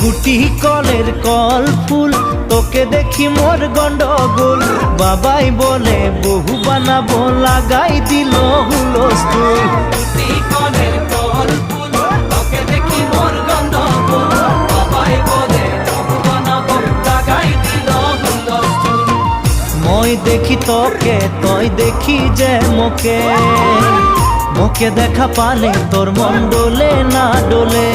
গুটি কলের কল ফুল, তোকে দেখি মোর গন্ডগোল। বাবাই বলে বহু বানাবো, লাগাই দিল হুলস্থুল। গুটি কলের কল ফুল, তোকে দেখি মোর গন্ডগোল। বাবাই বলে বহু বানাবো, লাগাই দিল হুলস্থুল। মই দেখি তোকে, তই দেখি যে মোকে, মোকে দেখা পালে তোর মন ডোলে না ডোলে।